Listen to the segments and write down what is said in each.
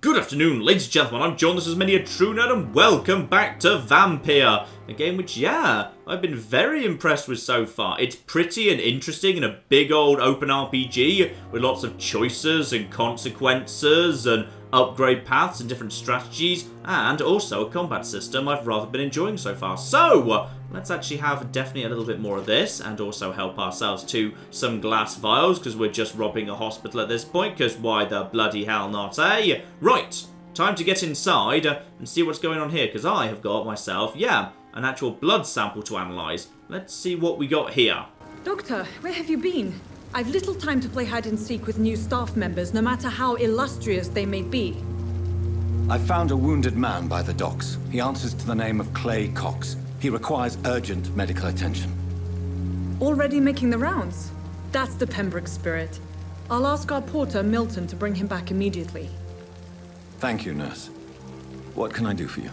Good afternoon, ladies and gentlemen, I'm John, this is many a true nerd, and welcome back to Vampyr, a game which, I've been very impressed with so far. It's pretty and interesting and a big old open RPG with lots of choices and consequences and upgrade paths and different strategies, and also a combat system I've rather been enjoying so far. So, let's actually have definitely a little bit more of this, and also help ourselves to some glass vials, because we're just robbing a hospital at this point, because why the bloody hell not, eh? Right, time to get inside and see what's going on here, because I have got myself, an actual blood sample to analyse. Let's see what we got here. Doctor, where have you been? I've little time to play hide and seek with new staff members, no matter how illustrious they may be. I found a wounded man by the docks. He answers to the name of Clay Cox. He requires urgent medical attention. Already making the rounds? That's the Pembroke spirit. I'll ask our porter, Milton, to bring him back immediately. Thank you, nurse. What can I do for you?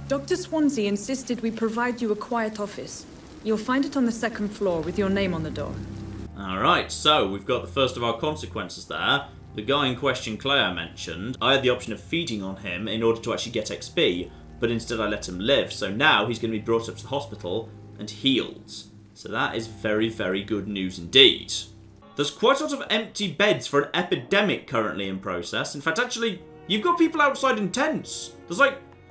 Dr. Swansea insisted we provide you a quiet office. You'll find it on the second floor with your name on the door. Alright, so we've got the first of our consequences there. The guy in question, Clay, I mentioned, I had the option of feeding on him in order to actually get XP, but instead I let him live, so now he's going to be brought up to the hospital and healed. So that is very, very good news indeed. There's quite a lot of empty beds for an epidemic currently in process. In fact, actually, you've got people outside in tents. There's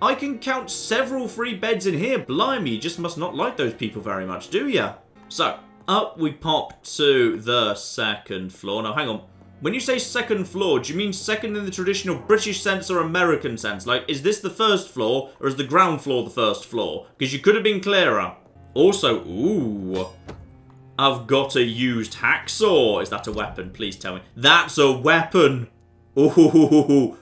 I can count several free beds in here. Blimey, you just must not like those people very much, do ya? So, up we pop to the second floor. Now, hang on. When you say second floor, do you mean second in the traditional British sense or American sense? Is this the first floor, or is the ground floor the first floor? Because you could have been clearer. Also, ooh, I've got a used hacksaw. Is that a weapon? Please tell me. That's a weapon. Ooh,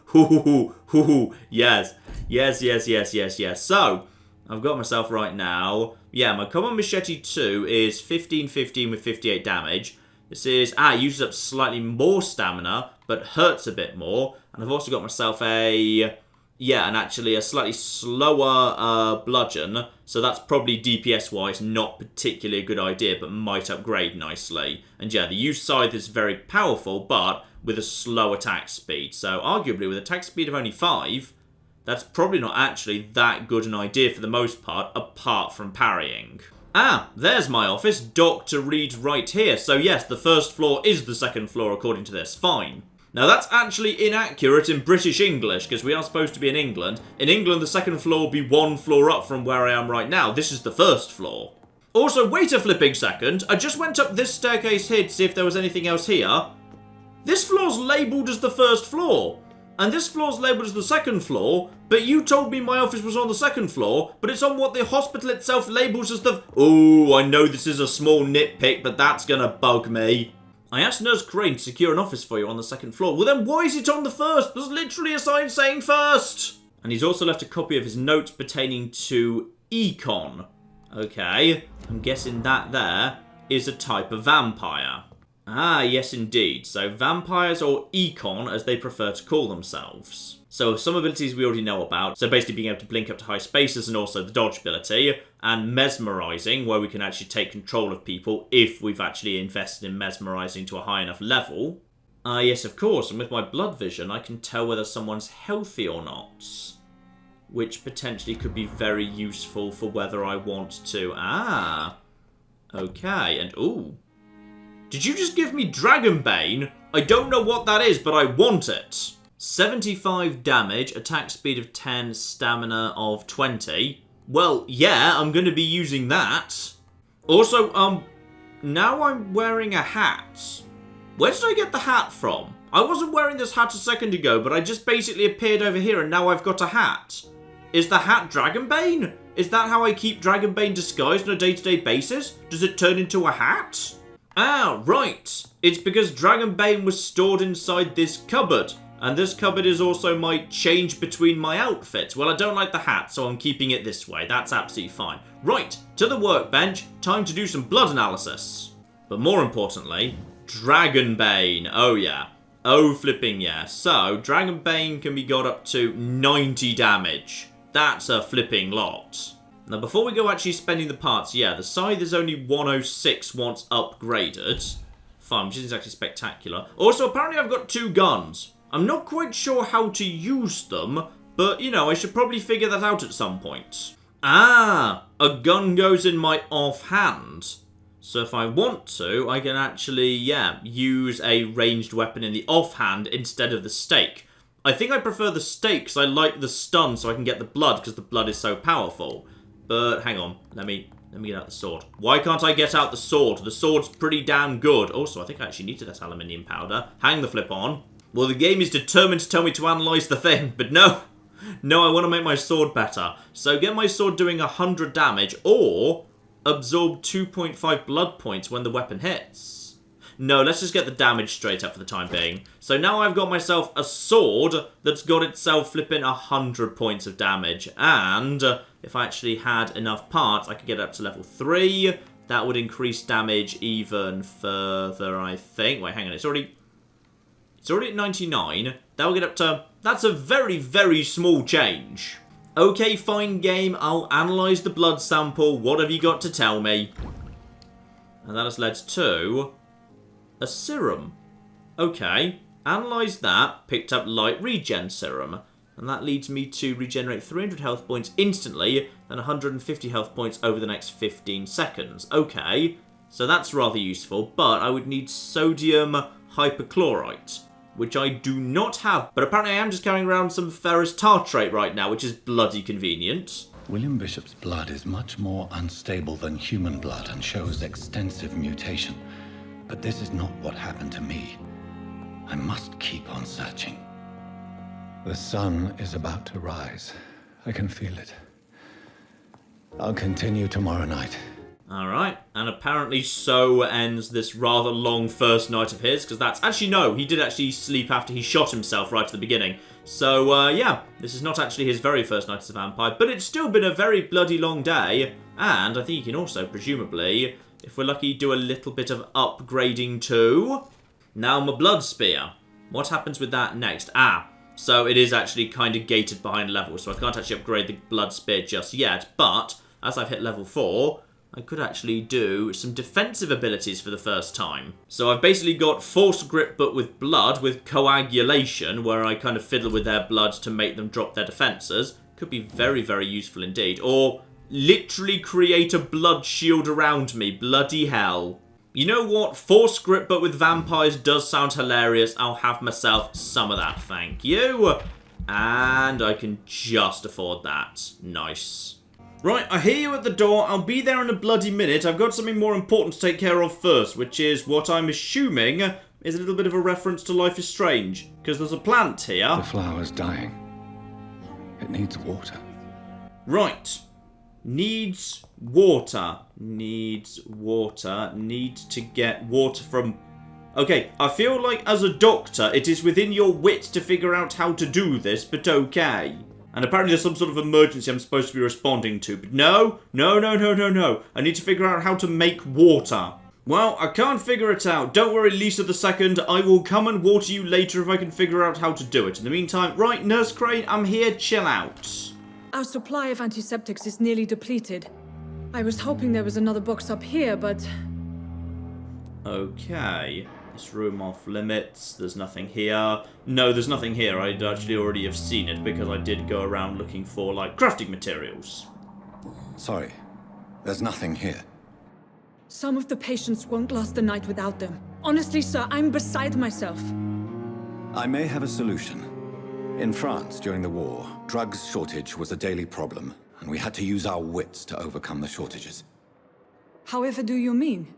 yes. Yes. So, I've got myself right now. Yeah, my common machete 2 is 15-15 with 58 damage. This is, uses up slightly more stamina, but hurts a bit more. And I've also got myself a slightly slower bludgeon. So that's probably DPS-wise not particularly a good idea, but might upgrade nicely. And yeah, the used scythe is very powerful, but with a slow attack speed. So arguably, with attack speed of only 5... that's probably not actually that good an idea for the most part, apart from parrying. There's my office. Dr. Reed right here. So yes, the first floor is the second floor according to this. Fine. Now that's actually inaccurate in British English, because we are supposed to be in England. In England, the second floor will be one floor up from where I am right now. This is the first floor. Also, wait a flipping second. I just went up this staircase here to see if there was anything else here. This floor's labelled as the first floor. And this floor's labelled as the second floor, but you told me my office was on the second floor, but it's on what the hospital itself labels as the... Oh, I know this is a small nitpick, but that's gonna bug me. I asked Nurse Crane to secure an office for you on the second floor. Well, then why is it on the first? There's literally a sign saying first. And he's also left a copy of his notes pertaining to Econ. Okay, I'm guessing that there is a type of vampire. Yes indeed. So vampires, or Econ as they prefer to call themselves. So some abilities we already know about. So basically being able to blink up to high spaces and also the dodge ability. And mesmerizing, where we can actually take control of people if we've actually invested in mesmerizing to a high enough level. Yes of course, and with my blood vision I can tell whether someone's healthy or not. Which potentially could be very useful for whether I want to... Okay, and ooh. Did you just give me Dragonbane? I don't know what that is, but I want it. 75 damage, attack speed of 10, stamina of 20. Well, yeah, I'm going to be using that. Also, now I'm wearing a hat. Where did I get the hat from? I wasn't wearing this hat a second ago, but I just basically appeared over here and now I've got a hat. Is the hat Dragonbane? Is that how I keep Dragonbane disguised on a day-to-day basis? Does it turn into a hat? Right. It's because Dragonbane was stored inside this cupboard. And this cupboard is also my change between my outfits. Well, I don't like the hat, so I'm keeping it this way. That's absolutely fine. Right, to the workbench. Time to do some blood analysis. But more importantly, Dragonbane. Oh, yeah. Oh, flipping yeah. So, Dragonbane can be got up to 90 damage. That's a flipping lot. Now, before we go actually spending the parts, the scythe is only 106 once upgraded. Fine, which isn't actually spectacular. Also, apparently I've got 2 guns. I'm not quite sure how to use them, but, you know, I should probably figure that out at some point. Ah, a gun goes in my offhand. So if I want to, I can actually, use a ranged weapon in the offhand instead of the stake. I think I prefer the stake because I like the stun so I can get the blood because the blood is so powerful. But hang on, let me get out the sword. Why can't I get out the sword? The sword's pretty damn good. Also, I think I actually needed that aluminium powder. Hang the flip on. Well, the game is determined to tell me to analyse the thing, but no. No, I want to make my sword better. So get my sword doing 100 damage, or absorb 2.5 blood points when the weapon hits. No, let's just get the damage straight up for the time being. So now I've got myself a sword that's got itself flipping 100 points of damage. And if I actually had enough parts, I could get up to level 3. That would increase damage even further, I think. Wait, hang on, it's already at 99. That will get up to... That's a very, very small change. Okay, fine game. I'll analyse the blood sample. What have you got to tell me? And that has led to... a serum. Okay. Analyse that. Picked up light regen serum. And that leads me to regenerate 300 health points instantly and 150 health points over the next 15 seconds. Okay. So that's rather useful. But I would need sodium hypochlorite, which I do not have. But apparently I am just carrying around some ferrous tartrate right now, which is bloody convenient. William Bishop's blood is much more unstable than human blood and shows extensive mutation. But this is not what happened to me. I must keep on searching. The sun is about to rise. I can feel it. I'll continue tomorrow night. Alright, and apparently so ends this rather long first night of his, because that's... Actually, no, he did actually sleep after he shot himself right at the beginning. So, yeah, this is not actually his very first night as a vampire, but it's still been a very bloody long day, and I think he can also, presumably, if we're lucky, do a little bit of upgrading too. Now, my blood spear. What happens with that next? Ah, so it is actually kind of gated behind level, so I can't actually upgrade the blood spear just yet, but as I've hit level 4... I could actually do some defensive abilities for the first time. So I've basically got force grip but with blood, with coagulation, where I kind of fiddle with their blood to make them drop their defenses. Could be very, very useful indeed. Or literally create a blood shield around me. Bloody hell. You know what? Force grip but with vampires does sound hilarious. I'll have myself some of that, thank you. And I can just afford that. Nice. Right, I hear you at the door. I'll be there in a bloody minute. I've got something more important to take care of first, which is what I'm assuming is a little bit of a reference to Life is Strange. Because there's a plant here. The flower's dying. It needs water. Right. Needs water. Needs water. Need to get water from... Okay, I feel like as a doctor, it is within your wit to figure out how to do this, but okay. And apparently there's some sort of emergency I'm supposed to be responding to. But no. I need to figure out how to make water. Well, I can't figure it out. Don't worry, Lisa II. I will come and water you later if I can figure out how to do it. In the meantime, right, Nurse Crane, I'm here. Chill out. Our supply of antiseptics is nearly depleted. I was hoping there was another box up here, but... Okay. This room off limits. There's nothing here. No, there's nothing here. I'd actually already have seen it because I did go around looking for, like, crafting materials. Sorry. There's nothing here. Some of the patients won't last the night without them. Honestly, sir, I'm beside myself. I may have a solution. In France, during the war, drugs shortage was a daily problem, and we had to use our wits to overcome the shortages. However do you mean?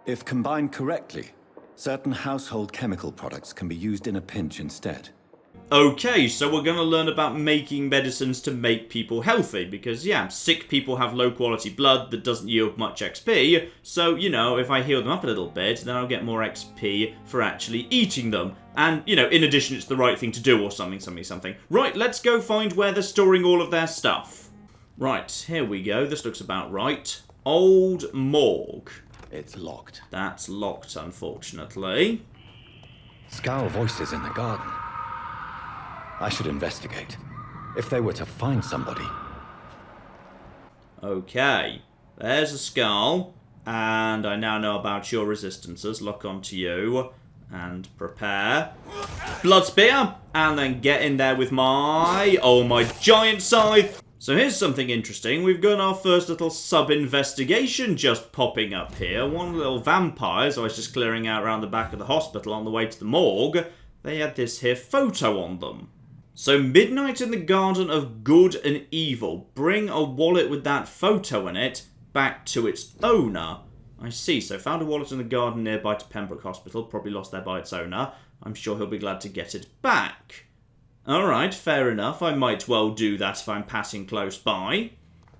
If combined correctly, certain household chemical products can be used in a pinch instead. Okay, so we're going to learn about making medicines to make people healthy, because, yeah, sick people have low-quality blood that doesn't yield much XP, so, you know, if I heal them up a little bit, then I'll get more XP for actually eating them. And, you know, in addition, it's the right thing to do, or something. Right, let's go find where they're storing all of their stuff. Right, here we go. This looks about right. Old Morgue. It's locked. That's locked, unfortunately. Scowl voices in the garden. I should investigate. If they were to find somebody. Okay. There's a skull. And I now know about your resistances. Lock onto you. And prepare. Blood spear. And then get in there with my giant scythe. So here's something interesting. We've got our first little sub-investigation just popping up here. One little vampire, so I was just clearing out around the back of the hospital on the way to the morgue. They had this here photo on them. So Midnight in the Garden of Good and Evil. Bring a wallet with that photo in it back to its owner. I see. So found a wallet in the garden nearby to Pembroke Hospital. Probably lost there by its owner. I'm sure he'll be glad to get it back. Alright, fair enough. I might well do that if I'm passing close by.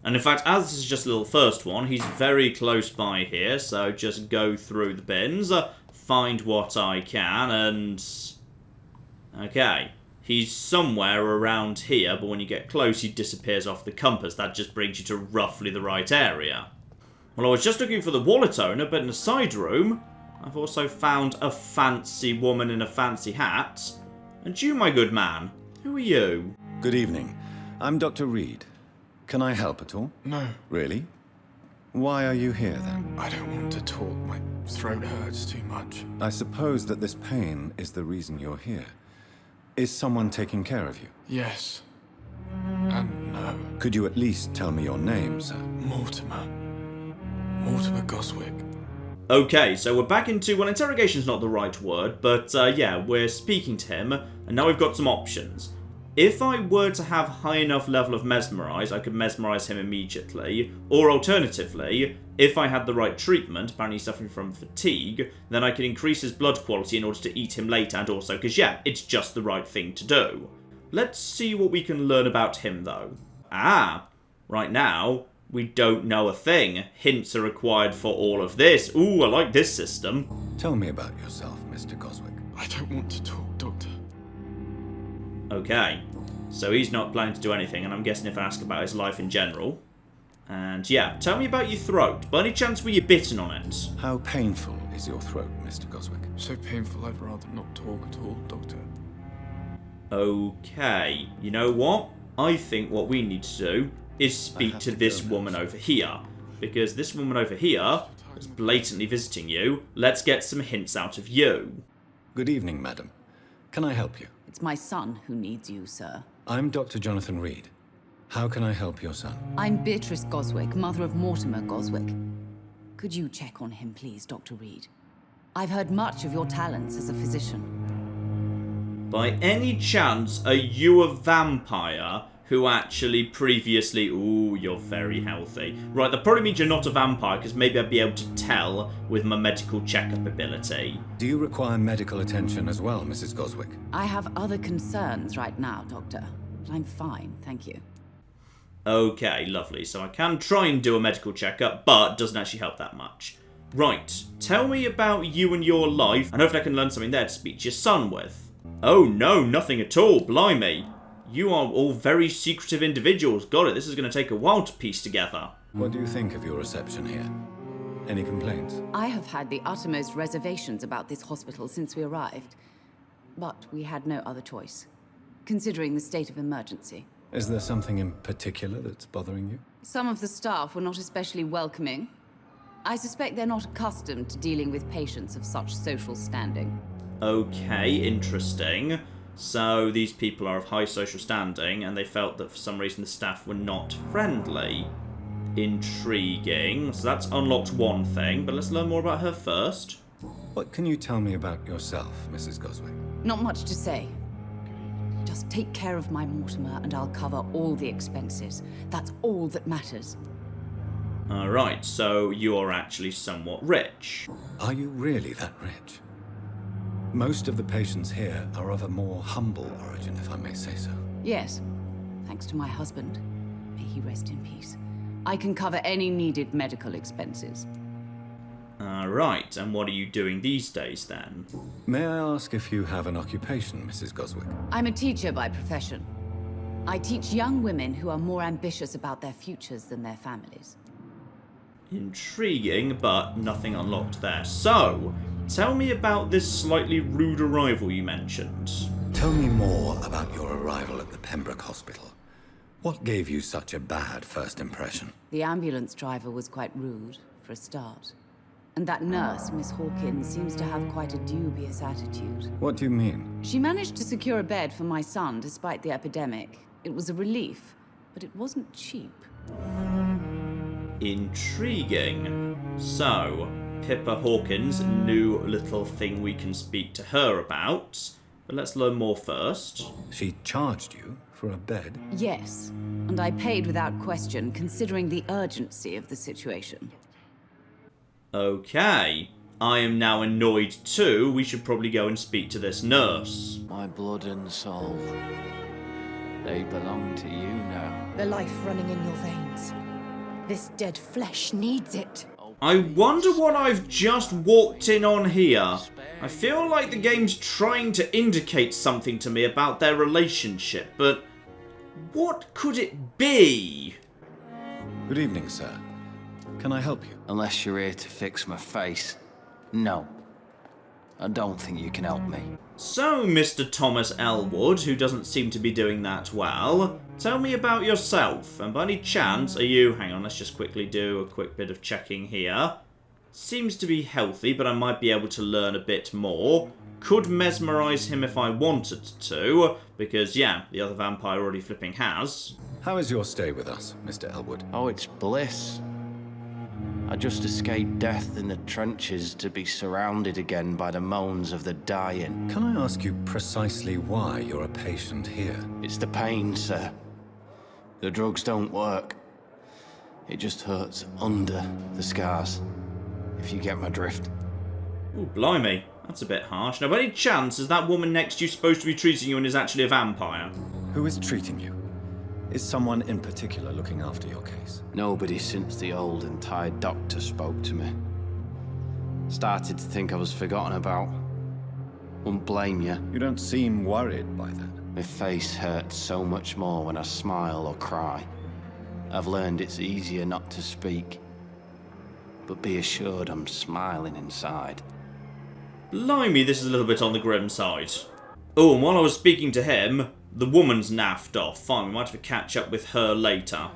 And in fact, as this is just a little first one, he's very close by here. So just go through the bins, find what I can, and... Okay. He's somewhere around here, but when you get close, he disappears off the compass. That just brings you to roughly the right area. Well, I was just looking for the wallet owner, but in a side room, I've also found a fancy woman in a fancy hat. And you, my good man, who are you? Good evening. I'm Dr. Reed. Can I help at all? No. Really? Why are you here, then? I don't want to talk. My throat hurts too much. I suppose that this pain is the reason you're here. Is someone taking care of you? Yes. And no. Could you at least tell me your name, sir? Mortimer. Mortimer Goswick. Okay, so we're back into, well, interrogation's not the right word, but yeah, we're speaking to him, and now we've got some options. If I were to have high enough level of mesmerize, I could mesmerize him immediately, or alternatively, if I had the right treatment, apparently he's suffering from fatigue, then I could increase his blood quality in order to eat him later, and also, because yeah, it's just the right thing to do. Let's see what we can learn about him, though. Right now, we don't know a thing. Hints are required for all of this. Ooh, I like this system. Tell me about yourself, Mr. Goswick. I don't want to talk, Doctor. Okay, so he's not planning to do anything, and I'm guessing if I ask about his life in general. And yeah, tell me about your throat. By any chance were you bitten on it? How painful is your throat, Mr. Goswick? So painful I'd rather not talk at all, Doctor. Okay, you know what? I think what we need to do is speak to this woman over here. Because this woman over here is blatantly visiting you. Let's get some hints out of you. Good evening, madam. Can I help you? It's my son who needs you, sir. I'm Dr. Jonathan Reed. How can I help your son? I'm Beatrice Goswick, mother of Mortimer Goswick. Could you check on him, please, Dr. Reed? I've heard much of your talents as a physician. By any chance, are you a vampire who actually previously... Ooh, you're very healthy. Right, that probably means you're not a vampire, because maybe I'd be able to tell with my medical checkup ability. Do you require medical attention as well, Mrs. Goswick? I have other concerns right now, Doctor. But I'm fine, thank you. Okay, lovely. So I can try and do a medical checkup, but doesn't actually help that much. Right, tell me about you and your life, and hopefully I can learn something there to speak to your son with. Oh no, nothing at all, blimey. You are all very secretive individuals. Got it, this is going to take a while to piece together. What do you think of your reception here? Any complaints? I have had the uttermost reservations about this hospital since we arrived. But we had no other choice, considering the state of emergency. Is there something in particular that's bothering you? Some of the staff were not especially welcoming. I suspect they're not accustomed to dealing with patients of such social standing. Okay, interesting. So these people are of high social standing, and they felt that for some reason the staff were not friendly. Intriguing. So that's unlocked one thing, but let's learn more about her first. What can you tell me about yourself, Mrs. Goswick? Not much to say. Just take care of my Mortimer and I'll cover all the expenses. That's all that matters. Alright, so you're actually somewhat rich. Are you really that rich? Most of the patients here are of a more humble origin, if I may say so. Yes, thanks to my husband. May he rest in peace. I can cover any needed medical expenses. Alright, and what are you doing these days then? May I ask if you have an occupation, Mrs. Goswick? I'm a teacher by profession. I teach young women who are more ambitious about their futures than their families. Intriguing, but nothing unlocked there. So, tell me about this slightly rude arrival you mentioned. Tell me more about your arrival at the Pembroke Hospital. What gave you such a bad first impression? The ambulance driver was quite rude, for a start. And that nurse, Miss Hawkins, seems to have quite a dubious attitude. What do you mean? She managed to secure a bed for my son despite the epidemic. It was a relief, but it wasn't cheap. Intriguing. So, Pippa Hawkins, new little thing we can speak to her about. But let's learn more first. She charged you for a bed? Yes, and I paid without question, considering the urgency of the situation. Okay. I am now annoyed too. We should probably go and speak to this nurse. My blood and soul, they belong to you now. The life running in your veins. This dead flesh needs it. I wonder what I've just walked in on here. I feel like the game's trying to indicate something to me about their relationship, but what could it be? Good evening, sir. Can I help you? Unless you're here to fix my face. No. I don't think you can help me. So, Mr. Thomas Elwood, who doesn't seem to be doing that well, tell me about yourself. And by any chance, are you... Hang on, let's just quickly do a quick bit of checking here. Seems to be healthy, but I might be able to learn a bit more. Could mesmerise him if I wanted to, because, yeah, the other vampire already flipping has. How is your stay with us, Mr. Elwood? Oh, it's bliss. I just escaped death in the trenches to be surrounded again by the moans of the dying. Can I ask you precisely why you're a patient here? It's the pain, sir. The drugs don't work. It just hurts under the scars, if you get my drift. Ooh, blimey. That's a bit harsh. Now, by any chance, is that woman next to you supposed to be treating you and is actually a vampire? Who is treating you? Is someone in particular looking after your case? Nobody since the old and tired doctor spoke to me. Started to think I was forgotten about. Won't blame you. You don't seem worried by that. My face hurts so much more when I smile or cry. I've learned it's easier not to speak. But be assured I'm smiling inside. Blimey, this is a little bit on the grim side. Oh, and while I was speaking to him, the woman's naffed off. Fine, we might have to catch up with her later.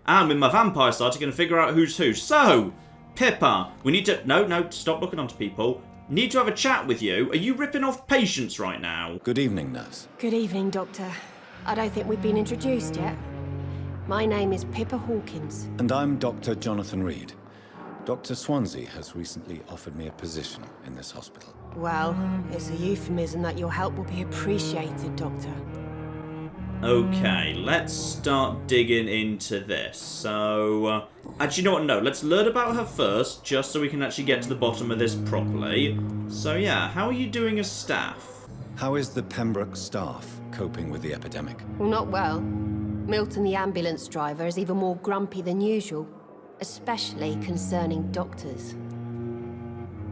And with my vampire side, I'm going to figure out who's who. So, Pippa, we need to... No, stop looking onto people. Need to have a chat with you. Are you ripping off patients right now? Good evening, nurse. Good evening, Doctor. I don't think we've been introduced yet. My name is Pippa Hawkins. And I'm Dr. Jonathan Reed. Dr. Swansea has recently offered me a position in this hospital. Well, it's a euphemism that your help will be appreciated, Doctor. Okay, let's start digging into this. So, actually, you know what? No, let's learn about her first, just so we can actually get to the bottom of this properly. So, yeah, how are you doing as staff? How is the Pembroke staff coping with the epidemic? Well, not well. Milton, the ambulance driver, is even more grumpy than usual, especially concerning doctors.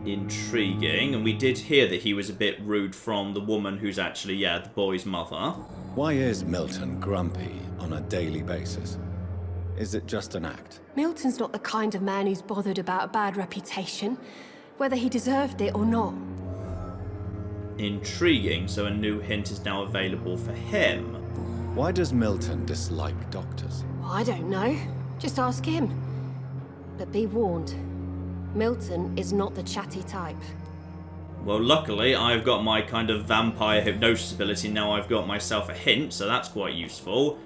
Intriguing, and we did hear that he was a bit rude from the woman who's actually, yeah, the boy's mother. Why is Milton grumpy on a daily basis? Is it just an act? Milton's not the kind of man who's bothered about a bad reputation, whether he deserved it or not. Intriguing, so a new hint is now available for him. Why does Milton dislike doctors? Well, I don't know. Just ask him. But be warned, Milton is not the chatty type. Well, luckily, I've got my kind of vampire hypnosis ability. Now I've got myself a hint, so that's quite useful.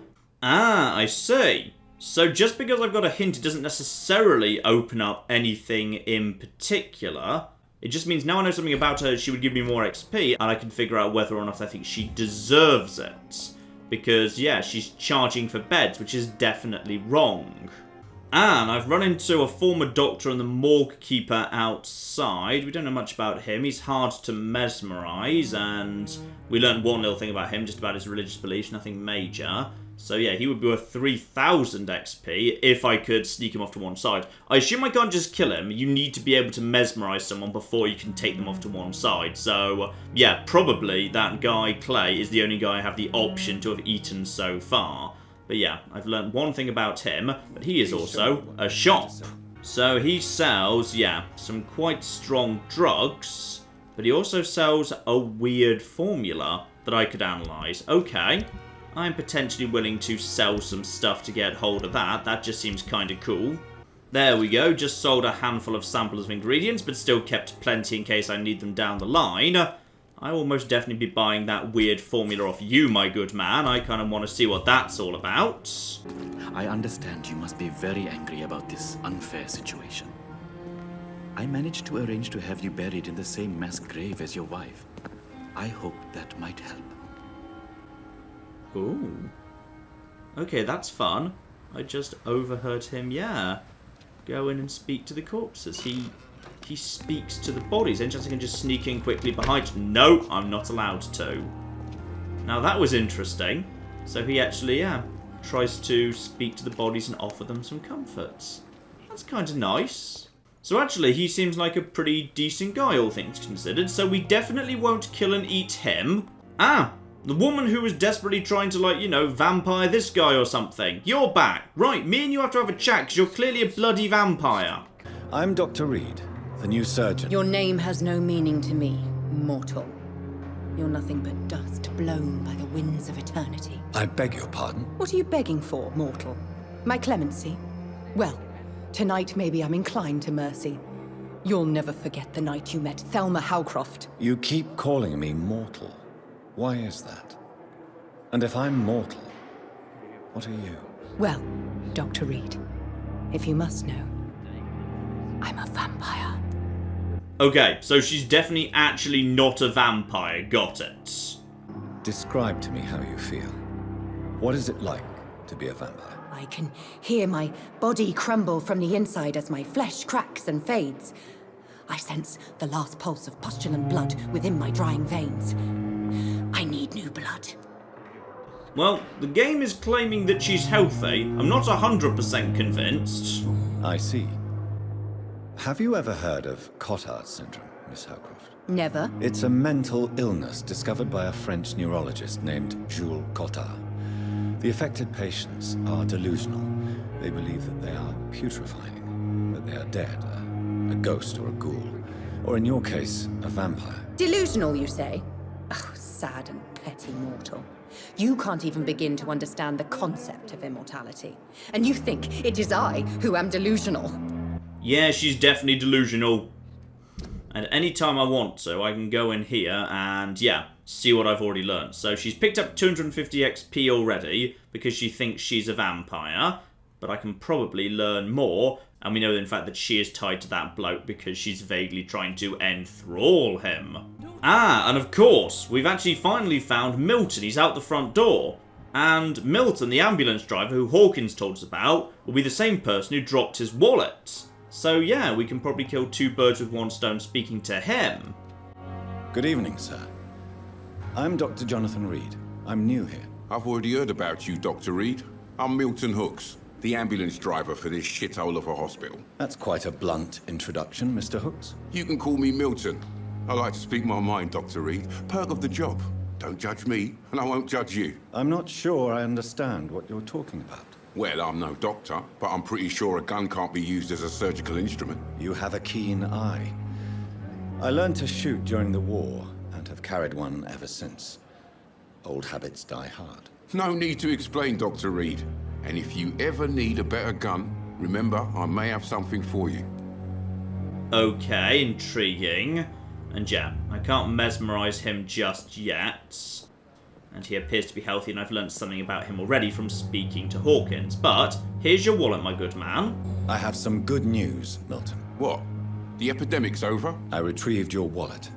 Ah, I see. So just because I've got a hint, it doesn't necessarily open up anything in particular. It just means now I know something about her, she would give me more XP, and I can figure out whether or not I think she deserves it. Because, yeah, she's charging for beds, which is definitely wrong. And I've run into a former doctor and the morgue keeper outside. We don't know much about him. He's hard to mesmerise, and we learned one little thing about him, just about his religious beliefs, nothing major. So yeah, he would be worth 3,000 XP if I could sneak him off to one side. I assume I can't just kill him. You need to be able to mesmerise someone before you can take them off to one side. So yeah, probably that guy, Clay, is the only guy I have the option to have eaten so far. But yeah, I've learned one thing about him, but he is also a shop. So he sells, yeah, some quite strong drugs, but he also sells a weird formula that I could analyse. Okay, I'm potentially willing to sell some stuff to get hold of that. That just seems kind of cool. There we go, just sold a handful of samples of ingredients, but still kept plenty in case I need them down the line. I will most definitely be buying that weird formula off you, my good man. I kind of want to see what that's all about. I understand you must be very angry about this unfair situation. I managed to arrange to have you buried in the same mass grave as your wife. I hope that might help. Ooh. Okay, that's fun. I just overheard him, go in and speak to the corpses. He speaks to the bodies. Interesting, I can just sneak in quickly behind. No, I'm not allowed to. Now that was interesting. So he actually, tries to speak to the bodies and offer them some comforts. That's kind of nice. So actually, he seems like a pretty decent guy, all things considered. So we definitely won't kill and eat him. The woman who was desperately trying to, vampire this guy or something. You're back. Right, me and you have to have a chat, because you're clearly a bloody vampire. I'm Dr. Reed, the new surgeon. Your name has no meaning to me, mortal. You're nothing but dust blown by the winds of eternity. I beg your pardon? What are you begging for, mortal? My clemency? Well, tonight maybe I'm inclined to mercy. You'll never forget the night you met Thelma Howcroft. You keep calling me mortal. Why is that? And if I'm mortal, what are you? Well, Dr. Reed, if you must know, I'm a vampire. Okay, so she's definitely actually not a vampire. Got it. Describe to me how you feel. What is it like to be a vampire? I can hear my body crumble from the inside as my flesh cracks and fades. I sense the last pulse of pustulant blood within my drying veins. I need new blood. Well, the game is claiming that she's healthy. I'm not 100% convinced. I see. Have you ever heard of Cotard syndrome, Miss Howcroft? Never. It's a mental illness discovered by a French neurologist named Jules Cotard. The affected patients are delusional. They believe that they are putrefying, that they are dead, a ghost or a ghoul, or in your case, a vampire. Delusional, you say? Oh, sad and petty mortal. You can't even begin to understand the concept of immortality. And you think it is I who am delusional. Yeah, she's definitely delusional. And any time I want to, I can go in here and, see what I've already learned. So she's picked up 250 XP already because she thinks she's a vampire. But I can probably learn more. And we know, in fact, that she is tied to that bloke because she's vaguely trying to enthrall him. And of course, we've actually finally found Milton. He's out the front door. And Milton, the ambulance driver who Hawkins told us about, will be the same person who dropped his wallet. So we can probably kill two birds with one stone speaking to him. Good evening, sir. I'm Dr. Jonathan Reed. I'm new here. I've already heard about you, Dr. Reed. I'm Milton Hooks, the ambulance driver for this shithole of a hospital. That's quite a blunt introduction, Mr. Hooks. You can call me Milton. I like to speak my mind, Dr. Reed. Perk of the job. Don't judge me, and I won't judge you. I'm not sure I understand what you're talking about. Well, I'm no doctor, but I'm pretty sure a gun can't be used as a surgical instrument. You have a keen eye. I learned to shoot during the war, and have carried one ever since. Old habits die hard. No need to explain, Dr. Reed. And if you ever need a better gun, remember, I may have something for you. Okay, intriguing. And I can't mesmerise him just yet. And he appears to be healthy, and I've learnt something about him already from speaking to Hawkins. But here's your wallet, my good man. I have some good news, Milton. What? The epidemic's over? I retrieved your wallet,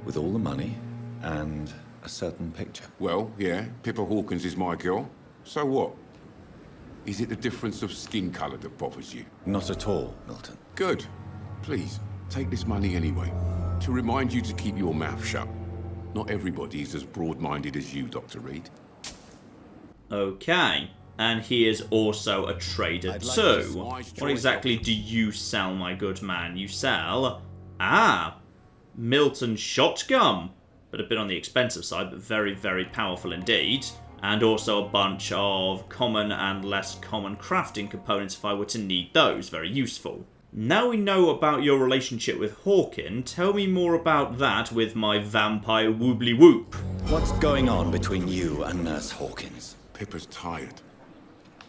with all the money, and a certain picture. Well, yeah, Pippa Hawkins is my girl. So what? Is it the difference of skin colour that bothers you? Not at all, Milton. Good. Please, take this money anyway. To remind you to keep your mouth shut. Not everybody is as broad-minded as you, Dr. Reed. Okay. And he is also a trader too. What exactly do you sell, my good man? You sell... Milton shotgun. But a bit on the expensive side, but very, very powerful indeed. And also a bunch of common and less common crafting components if I were to need those. Very useful. Now we know about your relationship with Hawkins, tell me more about that with my vampire woobly whoop. What's going on between you and Nurse Hawkins? Pippa's tired.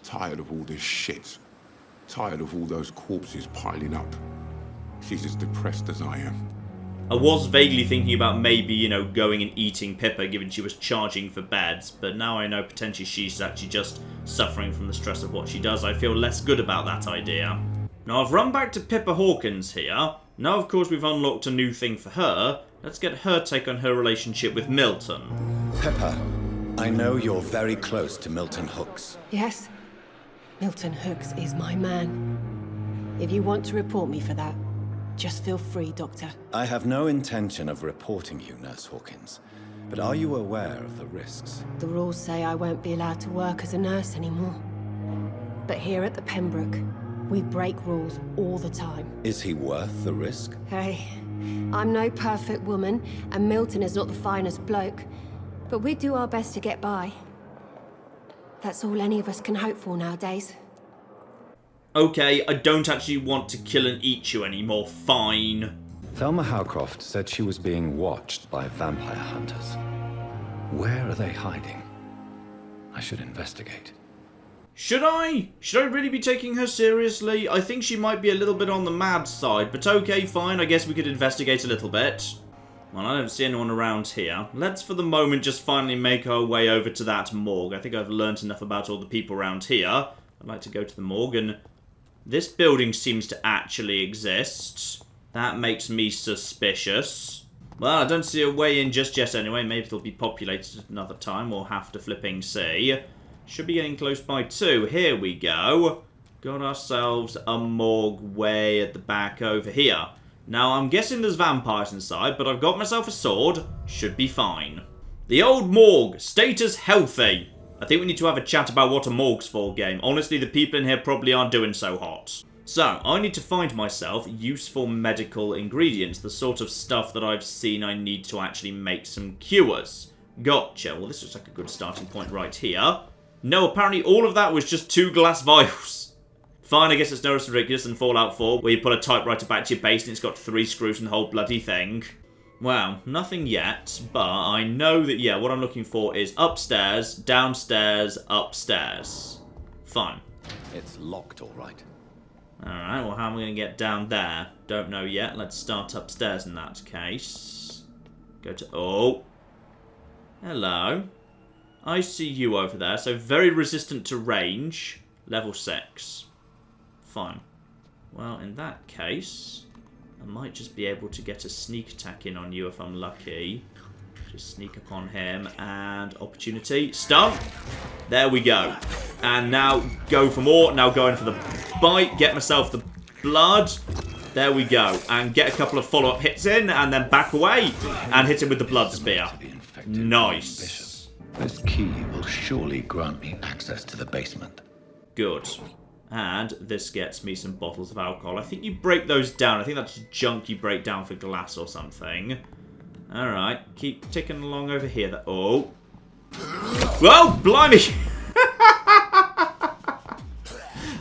Tired of all this shit. Tired of all those corpses piling up. She's as depressed as I am. I was vaguely thinking about maybe, you know, going and eating Pippa, given she was charging for beds, but now I know potentially she's actually just suffering from the stress of what she does. I feel less good about that idea. Now, I've run back to Pippa Hawkins here. Now, of course, we've unlocked a new thing for her. Let's get her take on her relationship with Milton. Pippa, I know you're very close to Milton Hooks. Yes, Milton Hooks is my man. If you want to report me for that, just feel free, Doctor. I have no intention of reporting you, Nurse Hawkins. But are you aware of the risks? The rules say I won't be allowed to work as a nurse anymore. But here at the Pembroke, we break rules all the time. Is he worth the risk? Hey, I'm no perfect woman, and Milton is not the finest bloke. But we do our best to get by. That's all any of us can hope for nowadays. Okay, I don't actually want to kill and eat you anymore, fine. Thelma Howcroft said she was being watched by vampire hunters. Where are they hiding? I should investigate. Should I? Should I really be taking her seriously? I think she might be a little bit on the mad side, but okay, fine, I guess we could investigate a little bit. Well, I don't see anyone around here. Let's, for the moment, just finally make our way over to that morgue. I think I've learnt enough about all the people around here. I'd like to go to the morgue, and this building seems to actually exist. That makes me suspicious. Well, I don't see a way in just yet anyway. Maybe it'll be populated at another time. We'll have to flipping see. Should be getting close by too. Here we go. Got ourselves a morgue way at the back over here. Now, I'm guessing there's vampires inside, but I've got myself a sword. Should be fine. The old morgue. Status healthy. I think we need to have a chat about what a morgue's for, game. Honestly, the people in here probably aren't doing so hot. So, I need to find myself useful medical ingredients. The sort of stuff that I've seen I need to actually make some cures. Gotcha. Well, this looks like a good starting point right here. No, apparently all of that was just 2 glass vials. Fine, I guess it's no less ridiculous than Fallout 4, where you put a typewriter back to your base and it's got 3 screws and the whole bloody thing. Well, nothing yet, but I know that, yeah, what I'm looking for is upstairs, downstairs, upstairs. Fine. It's locked, all right. Alright, well, how am I going to get down there? Don't know yet. Let's start upstairs in that case. Go to... Oh. Hello. I see you over there. So, very resistant to range. Level 6. Fine. Well, in that case, I might just be able to get a sneak attack in on you if I'm lucky. Just sneak up on him and opportunity. Stun. There we go. And now go for more. Now going for the bite. Get myself the blood. There we go. And get a couple of follow-up hits in and then back away and hit him with the blood spear. Nice. This key will surely grant me access to the basement. Good. And this gets me some bottles of alcohol. I think you break those down. I think that's junk you break down for glass or something. Alright, keep ticking along over here. Oh. Whoa, blimey!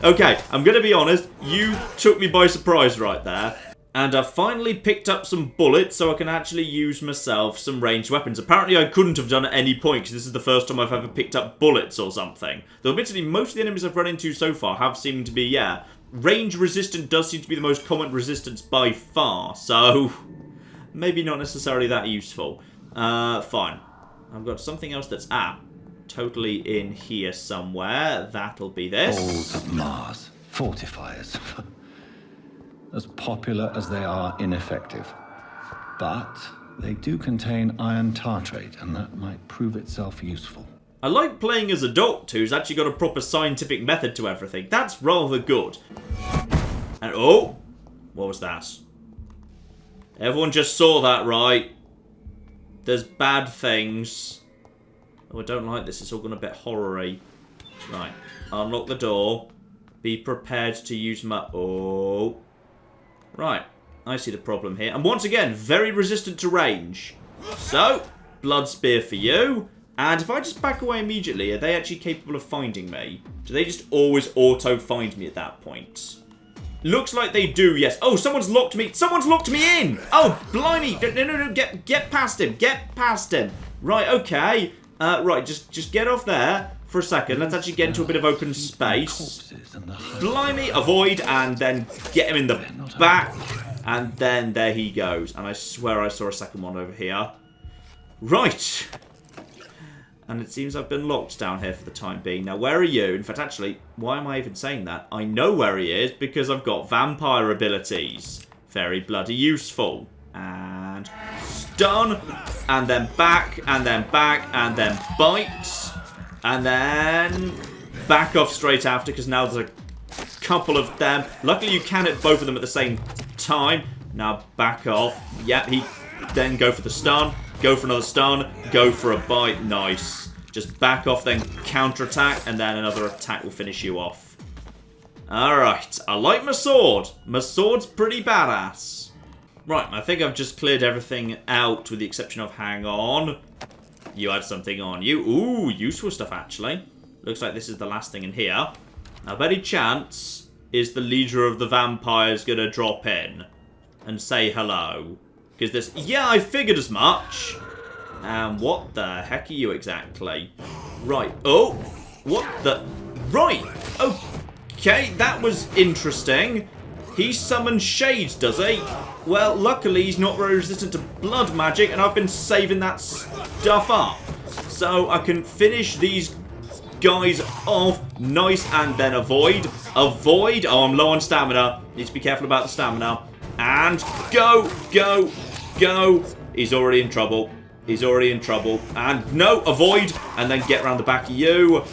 Okay, I'm going to be honest. You took me by surprise right there. And I've finally picked up some bullets so I can actually use myself some ranged weapons. Apparently I couldn't have done at any point because this is the first time I've ever picked up bullets or something. Though admittedly, most of the enemies I've run into so far have seemed to be, yeah, range resistant does seem to be the most common resistance by far. So, maybe not necessarily that useful. Fine. I've got something else that's, totally in here somewhere. That'll be this. Balls of Mars. Fortifiers. As popular as they are ineffective. But they do contain iron tartrate, and that might prove itself useful. I like playing as a doctor who's actually got a proper scientific method to everything. That's rather good. And oh! What was that? Everyone just saw that, right? There's bad things. Oh, I don't like this. It's all gone a bit horror-y. Right. Unlock the door. Be prepared to use my... Oh... Right, I see the problem here. And once again, very resistant to range. So, blood spear for you. And if I just back away immediately, are they actually capable of finding me? Do they just always auto-find me at that point? Looks like they do, yes. Oh, someone's locked me. Someone's locked me in. Oh, blimey. No. Get past him. Get past him. Right, okay. Right, just get off there for a second. Let's actually get into a bit of open space. Blimey, avoid, and then get him in the back. And then there he goes. And I swear I saw a second one over here. Right. And it seems I've been locked down here for the time being. Now, where are you? In fact, actually, why am I even saying that? I know where he is because I've got vampire abilities. Very bloody useful. And stun. And then back. And then back. And then bite. And then back off straight after because now there's a couple of them. Luckily, you can hit both of them at the same time. Now back off. Yeah, he then go for the stun. Go for another stun. Go for a bite. Nice. Just back off, then counterattack, and then another attack will finish you off. Alright. I like my sword. My sword's pretty badass. Right, I think I've just cleared everything out with the exception of hang on. You had something on you. Ooh, useful stuff, actually. Looks like this is the last thing in here. Now, any chance is the leader of the vampires going to drop in and say hello? Because this... Yeah, I figured as much. And what the heck are you exactly? Right. Oh, what the... Right. Okay, that was interesting. He summons shades, does he? Well, luckily he's not very resistant to blood magic, and I've been saving that stuff up. So I can finish these guys off. Nice, and then avoid. Avoid. Oh, I'm low on stamina. Need to be careful about the stamina. And go, go, go. He's already in trouble. He's already in trouble. And no, avoid. And then get around the back of you.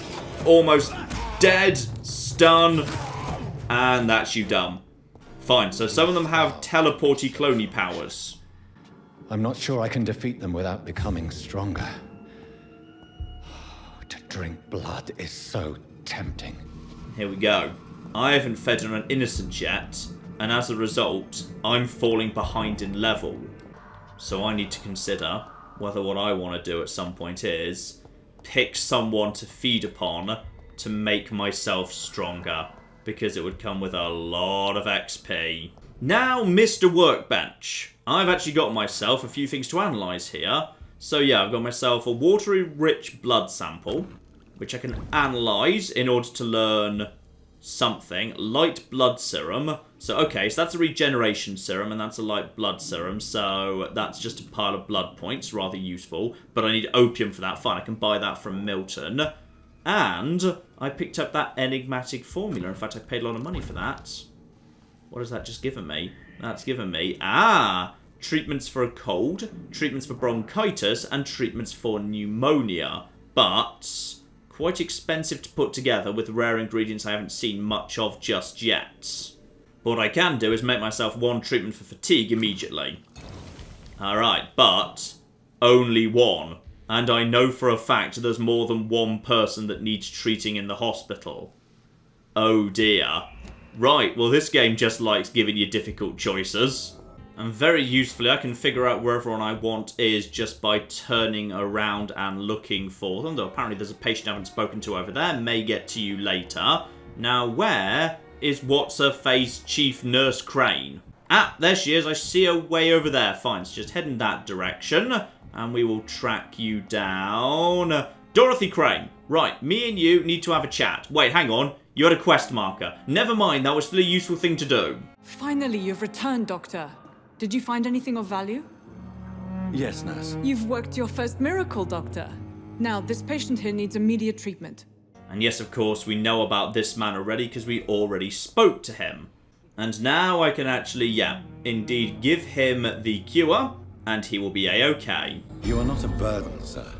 Almost dead. Stun. And that's you done. Fine, so some of them have teleporty cloney powers. I'm not sure I can defeat them without becoming stronger. To drink blood is so tempting. Here we go. I haven't fed on an innocent yet, and as a result, I'm falling behind in level. So I need to consider whether what I want to do at some point is pick someone to feed upon to make myself stronger. Because it would come with a lot of XP. Now, Mr. Workbench. I've actually got myself a few things to analyse here. So yeah, I've got myself a watery-rich blood sample, which I can analyse in order to learn something. Light blood serum. So, okay, so that's a regeneration serum, and that's a light blood serum. So that's just a pile of blood points, rather useful. But I need opium for that. Fine, I can buy that from Milton. And I picked up that enigmatic formula. In fact, I paid a lot of money for that. What has that just given me? That's given me... treatments for a cold, treatments for bronchitis, and treatments for pneumonia. But quite expensive to put together with rare ingredients I haven't seen much of just yet. But what I can do is make myself one treatment for fatigue immediately. Alright, but only one. And I know for a fact there's more than one person that needs treating in the hospital. Oh dear. Right, well this game just likes giving you difficult choices. And very usefully I can figure out where everyone I want is just by turning around and looking for them. Though apparently there's a patient I haven't spoken to over there. May get to you later. Now where is What's-Her-Face Chief Nurse Crane? Ah, there she is. I see her way over there. Fine, so just head in that direction. And we will track you down. Dorothy Crane. Right, me and you need to have a chat. Wait, hang on. You had a quest marker. Never mind, that was still a useful thing to do. Finally, you've returned, Doctor. Did you find anything of value? Yes, nurse. You've worked your first miracle, Doctor. Now, this patient here needs immediate treatment. And yes, of course, we know about this man already because we already spoke to him. And now I can actually, yeah, indeed give him the cure. And he will be A-okay. You are not a burden, sir.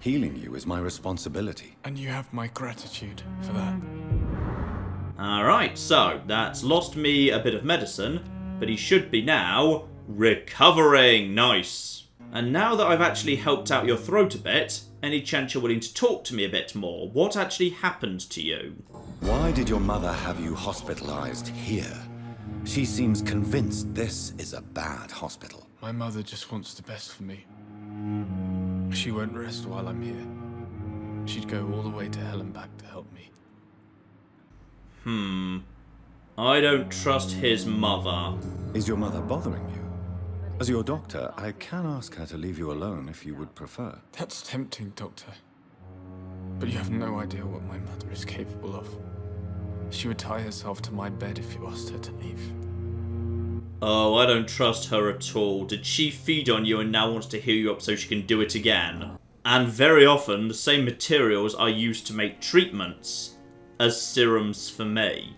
Healing you is my responsibility. And you have my gratitude for that. Alright, so that's lost me a bit of medicine, but he should be now recovering. Nice. And now that I've actually helped out your throat a bit, any chance you're willing to talk to me a bit more? What actually happened to you? Why did your mother have you hospitalized here? She seems convinced this is a bad hospital. My mother just wants the best for me. She won't rest while I'm here. She'd go all the way to hell and back to help me. I don't trust his mother. Is your mother bothering you? As your doctor, I can ask her to leave you alone if you would prefer. That's tempting, Doctor. But you have no idea what my mother is capable of. She would tie herself to my bed if you asked her to leave. Oh, I don't trust her at all. Did she feed on you and now wants to heal you up so she can do it again? And very often, the same materials are used to make treatments as serums for me.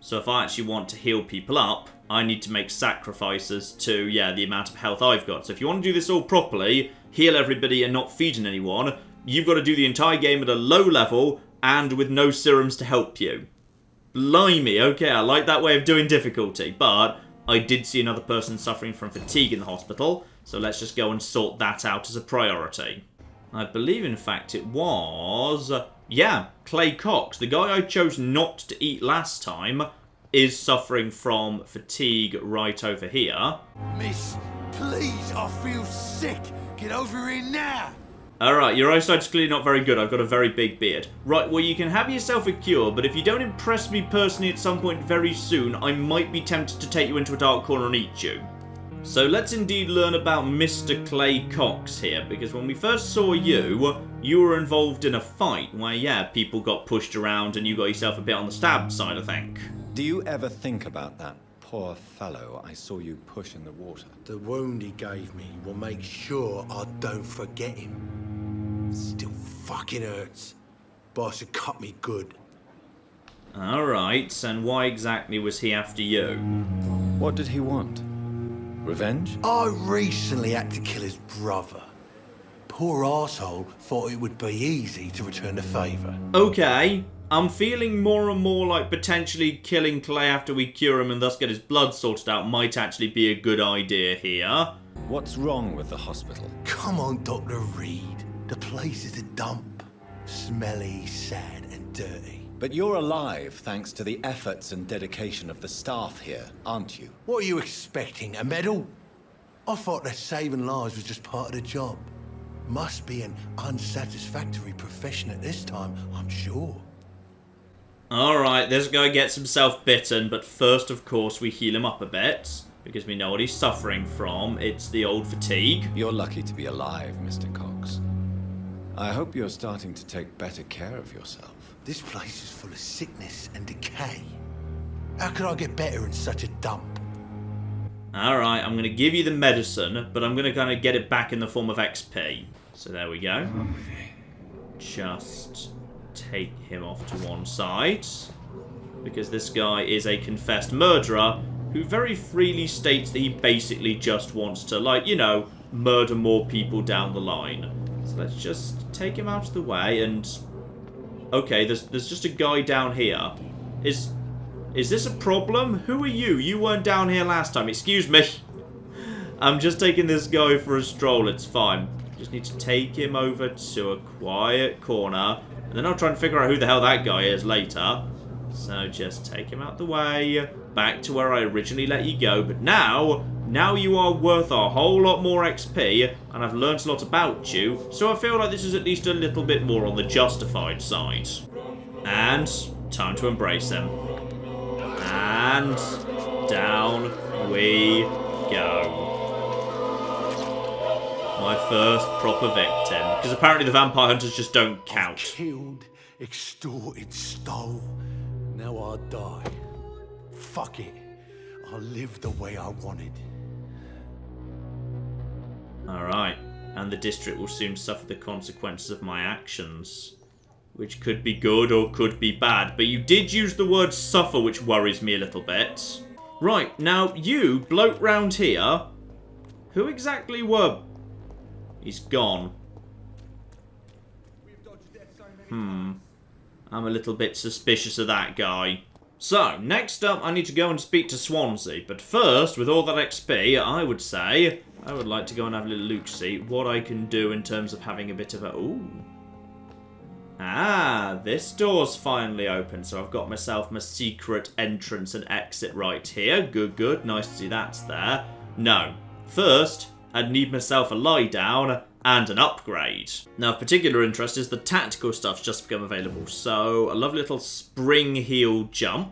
So if I actually want to heal people up, I need to make sacrifices to, the amount of health I've got. So if you want to do this all properly, heal everybody and not feeding anyone, you've got to do the entire game at a low level and with no serums to help you. Blimey, okay, I like that way of doing difficulty, but I did see another person suffering from fatigue in the hospital, so let's just go and sort that out as a priority. I believe, in fact, it was... Clay Cox, the guy I chose not to eat last time, is suffering from fatigue right over here. Miss, please, I feel sick. Get over here now. Alright, your eyesight's clearly not very good. I've got a very big beard. Right, well, you can have yourself a cure, but if you don't impress me personally at some point very soon, I might be tempted to take you into a dark corner and eat you. So let's indeed learn about Mr. Clay Cox here, because when we first saw you, you were involved in a fight where, people got pushed around and you got yourself a bit on the stabbed side, I think. Do you ever think about that poor fellow I saw you push in the water? The wound he gave me will make sure I don't forget him. Still fucking hurts. Boss had cut me good. Alright, and why exactly was he after you? What did he want? Revenge? I recently had to kill his brother. Poor arsehole thought it would be easy to return the favour. Okay, I'm feeling more and more like potentially killing Clay after we cure him and thus get his blood sorted out might actually be a good idea here. What's wrong with the hospital? Come on, Dr. Reed. The place is a dump. Smelly, sad and dirty. But you're alive thanks to the efforts and dedication of the staff here, aren't you? What are you expecting, a medal? I thought that saving lives was just part of the job. Must be an unsatisfactory profession at this time, I'm sure. Alright, this guy gets himself bitten, but first, of course, we heal him up a bit, because we know what he's suffering from. It's the old fatigue. You're lucky to be alive, Mr. Cox. I hope you're starting to take better care of yourself. This place is full of sickness and decay. How could I get better in such a dump? Alright, I'm going to give you the medicine, but I'm going to kind of get it back in the form of XP. So there we go. Just take him off to one side. Because this guy is a confessed murderer who very freely states that he basically just wants to, murder more people down the line. So let's just take him out of the way and... Okay, there's just a guy down here. Is this a problem? Who are you? You weren't down here last time. Excuse me. I'm just taking this guy for a stroll. It's fine. Just need to take him over to a quiet corner. And then I'll try and figure out who the hell that guy is later. So just take him out the way. Back to where I originally let you go. But now you are worth a whole lot more XP. And I've learnt a lot about you. So I feel like this is at least a little bit more on the justified side. And time to embrace him. And down we go. My first proper victim. Because apparently the vampire hunters just don't count. I've killed, extorted, stole. Now I'll die. Fuck it. I'll live the way I wanted. Alright. And the district will soon suffer the consequences of my actions. Which could be good or could be bad. But you did use the word suffer, which worries me a little bit. Right, now you, bloke round here, who exactly were... He's gone. I'm a little bit suspicious of that guy. So, next up, I need to go and speak to Swansea. But first, with all that XP, I would say, I would like to go and have a little look, see what I can do in terms of having a bit of a... Ooh. Ah, this door's finally open, so I've got myself my secret entrance and exit right here. Good, good. Nice to see that's there. No. First, I'd need myself a lie down and an upgrade. Now, of particular interest is the tactical stuff's just become available. So, a lovely little spring heel jump.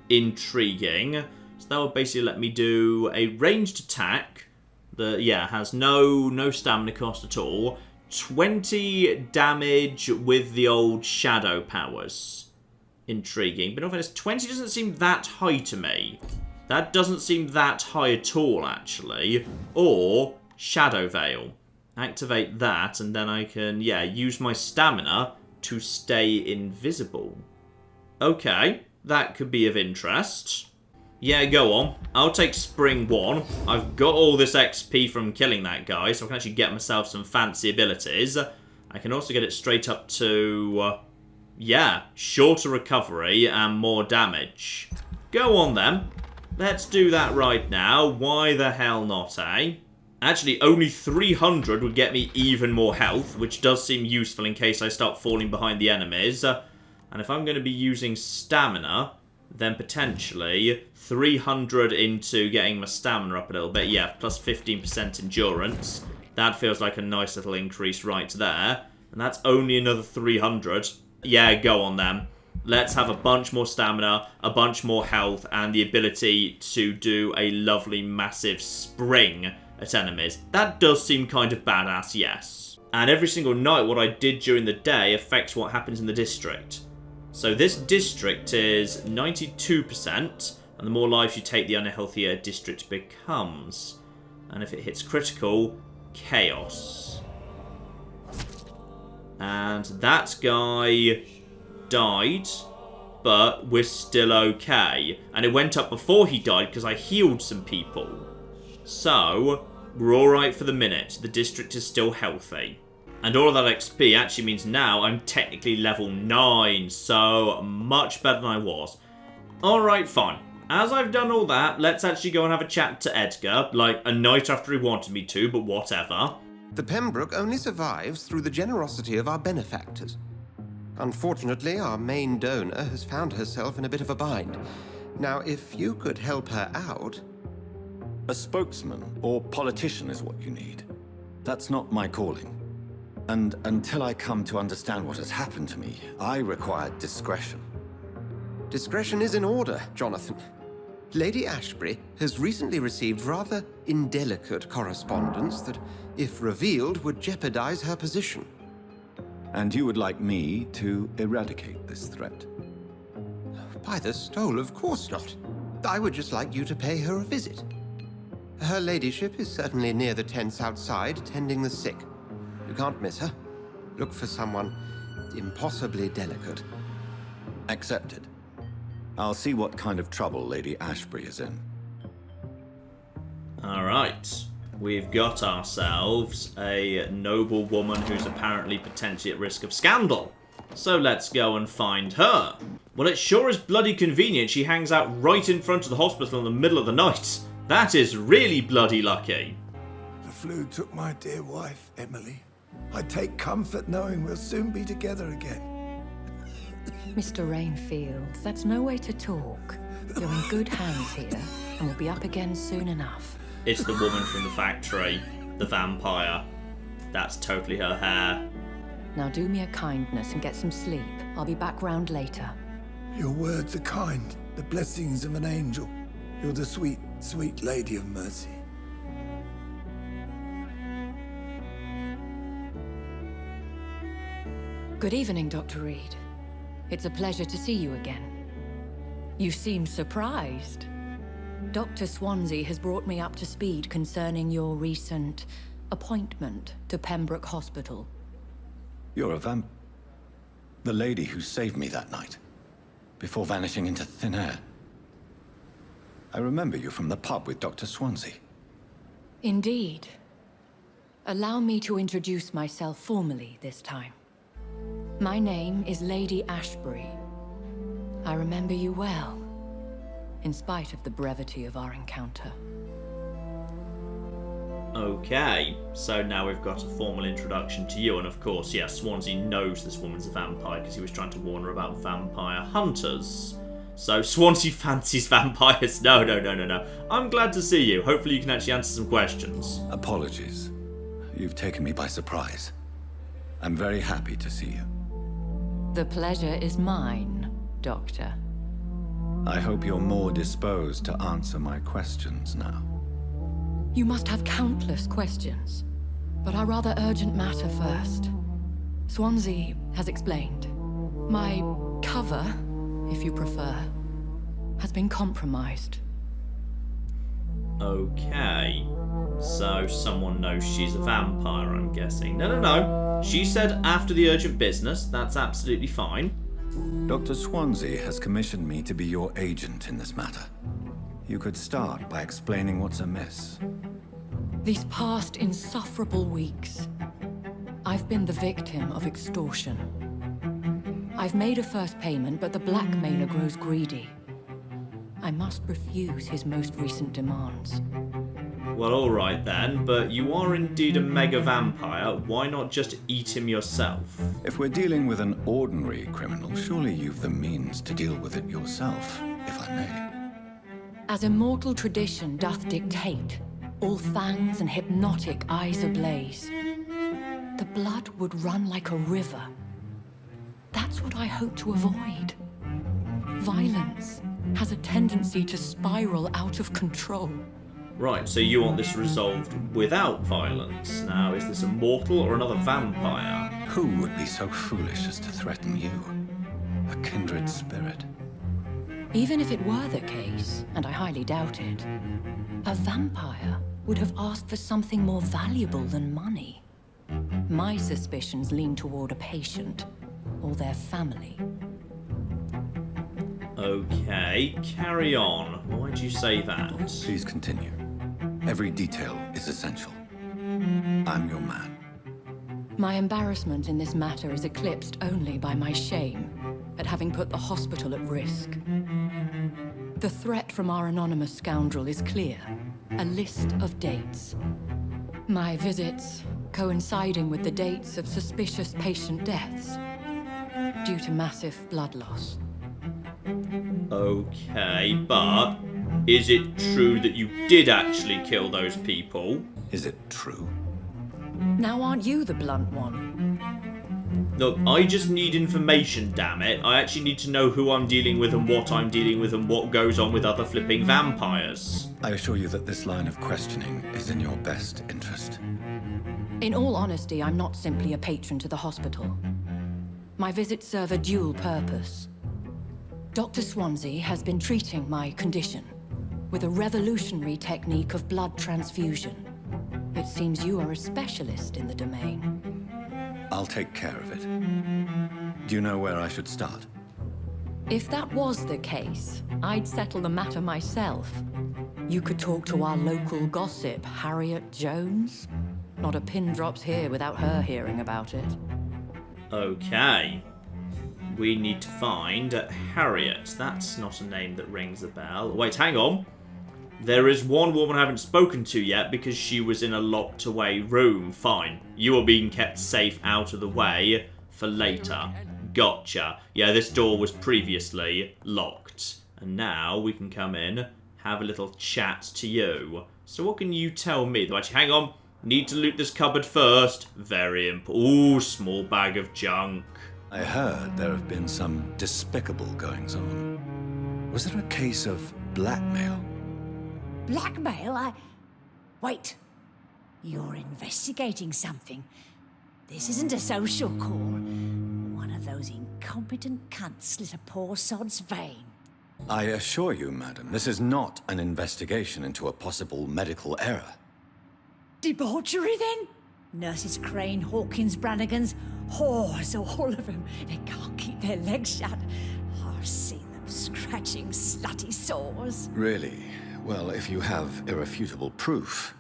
Intriguing. So that will basically let me do a ranged attack Has no stamina cost at all. 20 damage with the old shadow powers. Intriguing. But in fairness, 20 doesn't seem that high to me. That doesn't seem that high at all, actually. Or Shadow Veil. Activate that, and then I can, use my stamina to stay invisible. Okay, that could be of interest. Yeah, go on. I'll take Spring 1. I've got all this XP from killing that guy, so I can actually get myself some fancy abilities. I can also get it straight up to, shorter recovery and more damage. Go on then. Let's do that right now. Why the hell not, eh? Actually, only 300 would get me even more health, which does seem useful in case I start falling behind the enemies. And if I'm going to be using stamina, then potentially 300 into getting my stamina up a little bit. Yeah, plus 15% endurance. That feels like a nice little increase right there. And that's only another 300. Yeah, go on then. Let's have a bunch more stamina, a bunch more health, and the ability to do a lovely massive spring at enemies. That does seem kind of badass, yes. And every single night, what I did during the day affects what happens in the district. So this district is 92%, and the more lives you take, the unhealthier district becomes. And if it hits critical, chaos. And that guy died, but we're still okay. And it went up before he died because I healed some people. So, we're alright for the minute. The district is still healthy. And all of that XP actually means now I'm technically level 9, so much better than I was. Alright, fine. As I've done all that, let's actually go and have a chat to Edgar, like a night after he wanted me to, but whatever. The Pembroke only survives through the generosity of our benefactors. Unfortunately, our main donor has found herself in a bit of a bind. Now, if you could help her out... A spokesman or politician is what you need. That's not my calling. And until I come to understand what has happened to me, I require discretion. Discretion is in order, Jonathan. Lady Ashbury has recently received rather indelicate correspondence that, if revealed, would jeopardize her position. And you would like me to eradicate this threat? By the stole, of course not. I would just like you to pay her a visit. Her ladyship is certainly near the tents outside, tending the sick. You can't miss her. Look for someone impossibly delicate. Accepted. I'll see what kind of trouble Lady Ashbury is in. Alright. We've got ourselves a noble woman who's apparently potentially at risk of scandal. So let's go and find her. Well, it sure is bloody convenient she hangs out right in front of the hospital in the middle of the night. That is really bloody lucky. The flu took my dear wife, Emily. I take comfort knowing we'll soon be together again. Mr. Rainfield, that's no way to talk. You're in good hands here, and we'll be up again soon enough. It's the woman from the factory, the vampire. That's totally her hair. Now do me a kindness and get some sleep. I'll be back round later. Your words are kind, the blessings of an angel. You're the sweet, sweet Lady of Mercy. Good evening, Dr. Reed. It's a pleasure to see you again. You seem surprised. Dr. Swansea has brought me up to speed concerning your recent appointment to Pembroke Hospital. You're a the lady who saved me that night, before vanishing into thin air. I remember you from the pub with Dr. Swansea. Indeed. Allow me to introduce myself formally this time. My name is Lady Ashbury. I remember you well, in spite of the brevity of our encounter. Okay, so now we've got a formal introduction to you, and of course, yes, Swansea knows this woman's a vampire because he was trying to warn her about vampire hunters. So Swansea fancies vampires. No. I'm glad to see you. Hopefully you can actually answer some questions. Apologies. You've taken me by surprise. I'm very happy to see you. The pleasure is mine, Doctor. I hope you're more disposed to answer my questions now. You must have countless questions, but our rather urgent matter first. Swansea has explained. My cover, if you prefer, has been compromised. Okay. So someone knows she's a vampire, I'm guessing. No. She said after the urgent business. That's absolutely fine. Dr. Swansea has commissioned me to be your agent in this matter. You could start by explaining what's amiss. These past insufferable weeks, I've been the victim of extortion. I've made a first payment, but the blackmailer grows greedy. I must refuse his most recent demands. Well, alright then, but you are indeed a mega vampire. Why not just eat him yourself? If we're dealing with an ordinary criminal, surely you've the means to deal with it yourself, if I may. As immortal tradition doth dictate, all fangs and hypnotic eyes ablaze, the blood would run like a river. That's what I hope to avoid. Violence has a tendency to spiral out of control. Right, so you want this resolved without violence. Now, is this a mortal or another vampire? Who would be so foolish as to threaten you? A kindred spirit. Even if it were the case, and I highly doubt it, a vampire would have asked for something more valuable than money. My suspicions lean toward a patient, or their family. Okay, carry on. Why'd you say that? Please continue. Every detail is essential. I'm your man. My embarrassment in this matter is eclipsed only by my shame at having put the hospital at risk. The threat from our anonymous scoundrel is clear. A list of dates. My visits coinciding with the dates of suspicious patient deaths due to massive blood loss. Okay, but is it true that you did actually kill those people? Is it true? Now aren't you the blunt one? Look, I just need information, damn it. I actually need to know who I'm dealing with and what I'm dealing with and what goes on with other flipping vampires. I assure you that this line of questioning is in your best interest. In all honesty, I'm not simply a patron to the hospital. My visits serve a dual purpose. Dr. Swansea has been treating my condition with a revolutionary technique of blood transfusion. It seems you are a specialist in the domain. I'll take care of it. Do you know where I should start? If that was the case, I'd settle the matter myself. You could talk to our local gossip, Harriet Jones. Not a pin drops here without her hearing about it. Okay. We need to find Harriet. That's not a name that rings a bell. Wait, hang on. There is one woman I haven't spoken to yet because she was in a locked away room. Fine. You are being kept safe out of the way for later. Gotcha. Yeah, this door was previously locked. And now we can come in, have a little chat to you. So what can you tell me? Though, actually, hang on. Need to loot this cupboard first. Very important. Ooh, small bag of junk. I heard there have been some despicable goings-on. Was there a case of blackmail? Blackmail? Wait. You're investigating something. This isn't a social call. One of those incompetent cunts slit a poor sod's vein. I assure you, madam, this is not an investigation into a possible medical error. Debauchery, then? Nurses Crane, Hawkins, Brannigans, whores, all of them. They can't keep their legs shut. I've seen them scratching slutty sores. Really? Well, if you have irrefutable proof,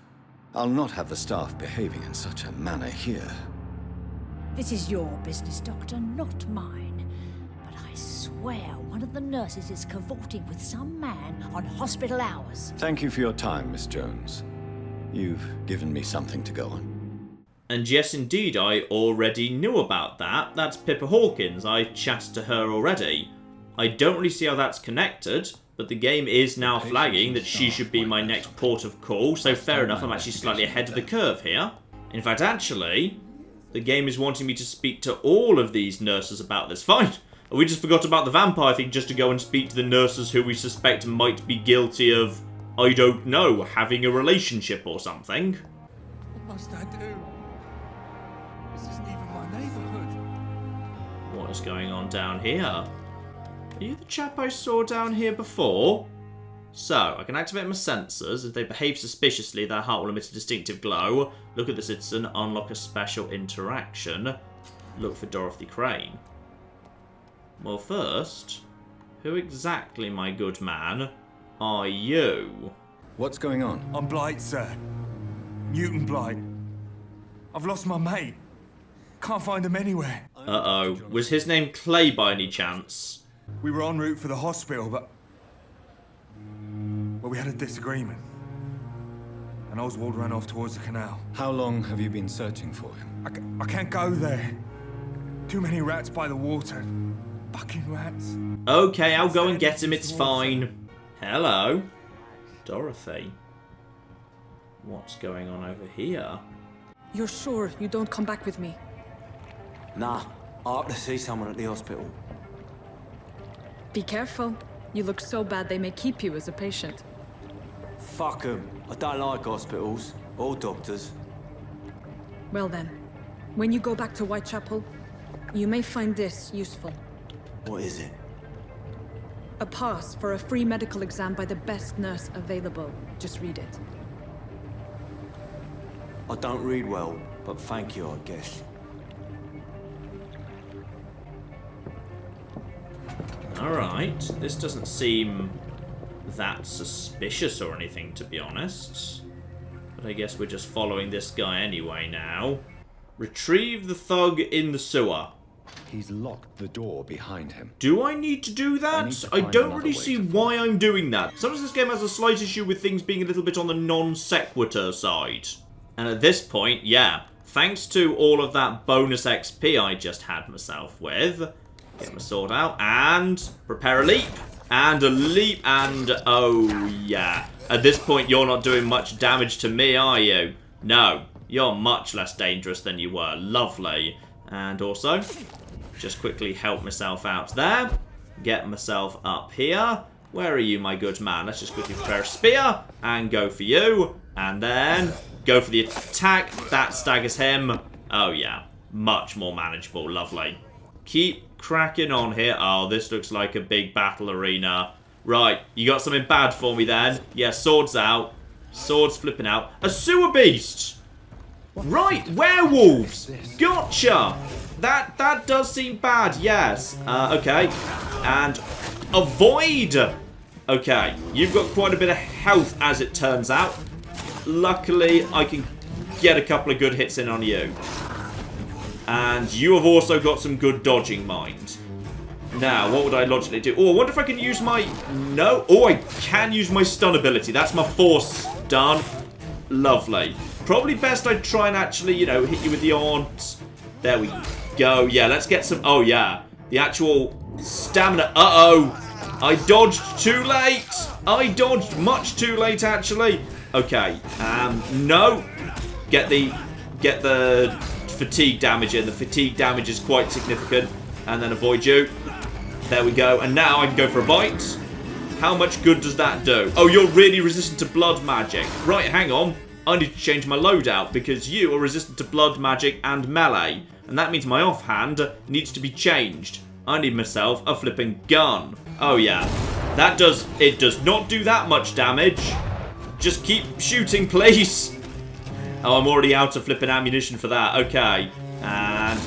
I'll not have the staff behaving in such a manner here. This is your business, Doctor, not mine. But I swear one of the nurses is cavorting with some man on hospital hours. Thank you for your time, Miss Jones. You've given me something to go on. And yes, indeed, I already knew about that. That's Pippa Hawkins. I chatted to her already. I don't really see how that's connected, but the game is now flagging that she should be my next port of call, so fair enough, I'm actually slightly ahead of the curve here. In fact, actually, the game is wanting me to speak to all of these nurses about this. Fine. We just forgot about the vampire thing just to go and speak to the nurses who we suspect might be guilty of I don't know, having a relationship or something. What must I do? This isn't even my neighborhood. What is going on down here? Are you the chap I saw down here before? So, I can activate my sensors. If they behave suspiciously, their heart will emit a distinctive glow. Look at the citizen, unlock a special interaction. Look for Dorothy Crane. Well, first, who exactly, my good man, are you? What's going on? I'm Blight, sir. Newton Blight. I've lost my mate. Can't find him anywhere. Uh-oh. Was his name Clay by any chance? We were en route for the hospital, but we had a disagreement. And Oswald ran off towards the canal. How long have you been searching for him? I can't go there. Too many rats by the water. Fucking rats. Okay, I'll go and get him, it's fine. Hello. Dorothy. What's going on over here? You're sure you don't come back with me? Nah, I have to see someone at the hospital. Be careful. You look so bad they may keep you as a patient. Fuck 'em. I don't like hospitals. Or doctors. Well then, when you go back to Whitechapel, you may find this useful. What is it? A pass for a free medical exam by the best nurse available. Just read it. I don't read well, but thank you, I guess. Alright, this doesn't seem that suspicious or anything, to be honest. But I guess we're just following this guy anyway now. Retrieve the thug in the sewer. He's locked the door behind him. Do I need to do that? I don't really see why I'm doing that. Sometimes this game has a slight issue with things being a little bit on the non-sequitur side. And at this point, yeah, thanks to all of that bonus XP I just had myself with, get my sword out, and prepare a leap, and oh yeah. At this point, you're not doing much damage to me, are you? No, you're much less dangerous than you were. Lovely. And also, just quickly help myself out there. Get myself up here. Where are you, my good man? Let's just quickly prepare a spear and go for you. And then go for the attack. That staggers him. Oh, yeah. Much more manageable. Lovely. Keep cracking on here. Oh, this looks like a big battle arena. Right. You got something bad for me then. Yeah, swords out. Swords flipping out. A sewer beast. Right. Werewolves. Gotcha. That does seem bad. Yes. Okay. And avoid. Okay. You've got quite a bit of health as it turns out. Luckily, I can get a couple of good hits in on you. And you have also got some good dodging, mind. Now, what would I logically do? Oh, I wonder if I can use my... No. Oh, I can use my stun ability. That's my force stun. Lovely. Probably best I try and actually, you know, hit you with the odds. There we go. Yeah, let's get some... Oh, yeah. The actual stamina. Uh-oh. I dodged too late. I dodged much too late, actually. Okay. No. Get the fatigue damage in. The fatigue damage is quite significant. And then avoid you. There we go. And now I can go for a bite. How much good does that do? Oh, you're really resistant to blood magic. Right, hang on. I need to change my loadout because you are resistant to blood magic and melee. And that means my offhand needs to be changed. I need myself a flipping gun. Oh, yeah. It does not do that much damage. Just keep shooting, please. Oh, I'm already out of flipping ammunition for that. Okay. And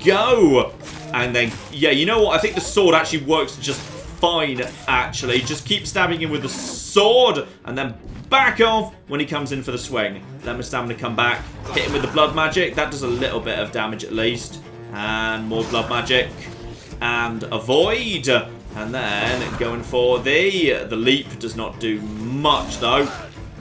go. And then, yeah, you know what? I think the sword actually works just fine, actually. Just keep stabbing him with the sword. And then back off when he comes in for the swing. Let my stamina come back. Hit him with the blood magic. That does a little bit of damage at least. And more blood magic. And avoid. And then going for the leap. Does not do much, though.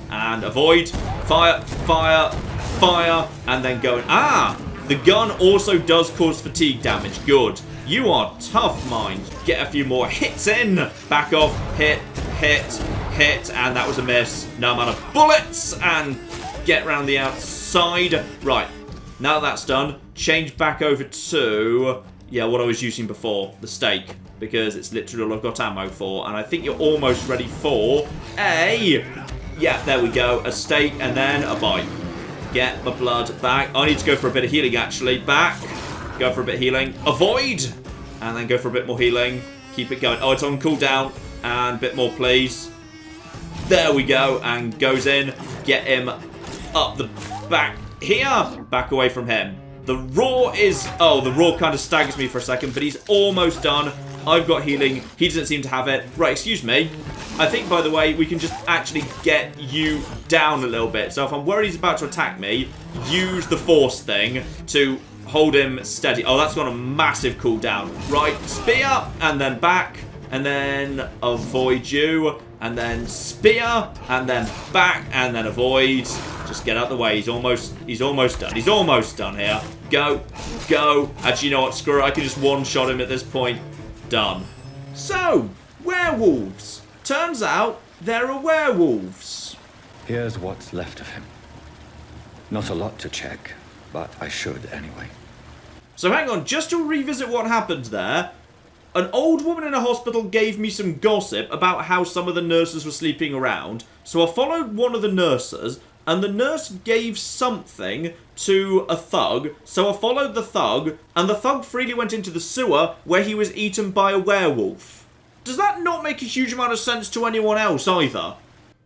And avoid. Fire, fire, fire. And then going... Ah! The gun also does cause fatigue damage. Good. You are tough, mind. Get a few more hits in. Back off. Hit, hit, hit. And that was a miss. No amount of bullets. And get around the outside. Right. Now that's done, change back over to... Yeah, what I was using before, the stake, because it's literally all I've got ammo for, and I think you're almost ready for a... Yeah, there we go, a stake and then a bite. Get the blood back. I need to go for a bit of healing, actually. Back. Go for a bit of healing. Avoid! And then go for a bit more healing. Keep it going. Oh, it's on cooldown. And a bit more, please. There we go, and goes in. Get him up the back here. Back away from him. The raw is... Oh, the raw kind of staggers me for a second, but he's almost done. I've got healing. He doesn't seem to have it. Right, excuse me. I think, by the way, we can just actually get you down a little bit. So if I'm worried he's about to attack me, use the force thing to hold him steady. Oh, that's got a massive cooldown. Right, spear, and then back, and then avoid you, and then spear, and then back, and then avoid. Just get out the way. He's almost done. He's almost done here. Go. Actually, you know what? Screw it. I can just one-shot him at this point. Done. So, werewolves. Turns out there are werewolves. Here's what's left of him. Not a lot to check, but I should anyway. So hang on, just to revisit what happened there. An old woman in a hospital gave me some gossip about how some of the nurses were sleeping around. So I followed one of the nurses, and the nurse gave something to a thug. So I followed the thug, and the thug freely went into the sewer where he was eaten by a werewolf. Does that not make a huge amount of sense to anyone else either?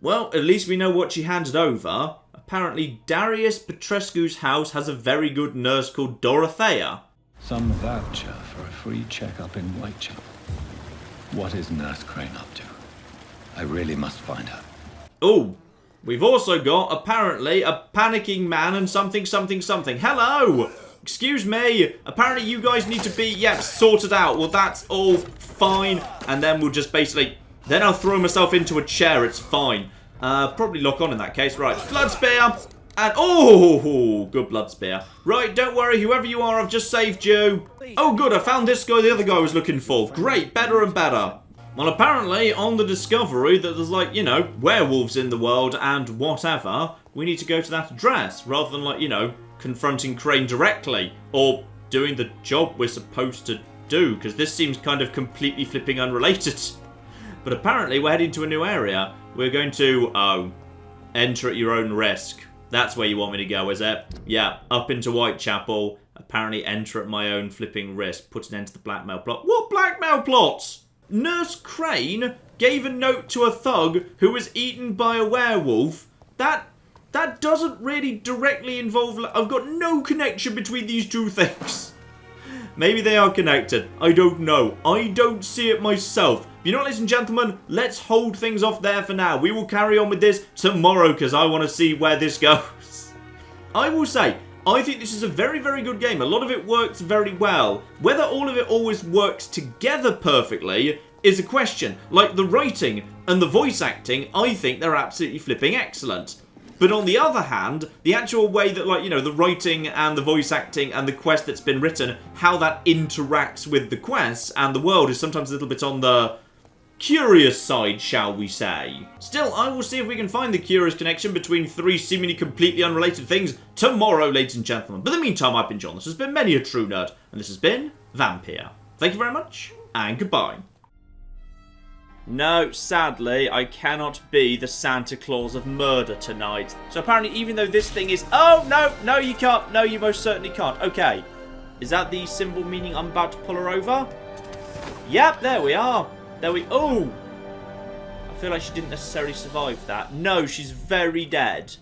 Well, at least we know what she handed over. Apparently, Darius Petrescu's house has a very good nurse called Dorothea. Some voucher for a free checkup in Whitechapel. What is Nurse Crane up to? I really must find her. Oh, we've also got, apparently, a panicking man and something. Hello! Excuse me, apparently you guys need to be, sorted out. Well, that's all fine. And then we'll just basically, then I'll throw myself into a chair, it's fine. Probably lock on in that case. Right, blood spear. And, oh, good blood spear. Right, don't worry, whoever you are, I've just saved you. Oh, good, I found this guy the other guy was looking for. Great, better and better. Well, apparently, on the discovery that there's, like, you know, werewolves in the world and whatever, we need to go to that address, rather than, like, you know, confronting Crane directly, or doing the job we're supposed to do, because this seems kind of completely flipping unrelated. But apparently we're heading to a new area. We're going to, enter at your own risk. That's where you want me to go, is it? Yeah, up into Whitechapel. Apparently enter at my own flipping risk. Put an end to the blackmail plot. What blackmail plots? Nurse Crane gave a note to a thug who was eaten by a werewolf. That doesn't really directly involve... I've got no connection between these two things. Maybe they are connected. I don't know. I don't see it myself. You know what, ladies and gentlemen? Let's hold things off there for now. We will carry on with this tomorrow because I want to see where this goes. I will say, I think this is a very, very good game. A lot of it works very well. Whether all of it always works together perfectly is a question. Like the writing and the voice acting, I think they're absolutely flipping excellent. But on the other hand, the actual way that, like, you know, the writing and the voice acting and the quest that's been written, how that interacts with the quests and the world is sometimes a little bit on the curious side, shall we say. Still, I will see if we can find the curious connection between three seemingly completely unrelated things tomorrow, ladies and gentlemen. But in the meantime, I've been John. This has been Many a True Nerd, and this has been Vampyr. Thank you very much, and goodbye. No, sadly, I cannot be the Santa Claus of murder tonight. So apparently, even though this thing is... Oh, no, you can't. No, you most certainly can't. Okay. Is that the symbol meaning I'm about to pull her over? Yep, there we are. Oh! I feel like she didn't necessarily survive that. No, she's very dead.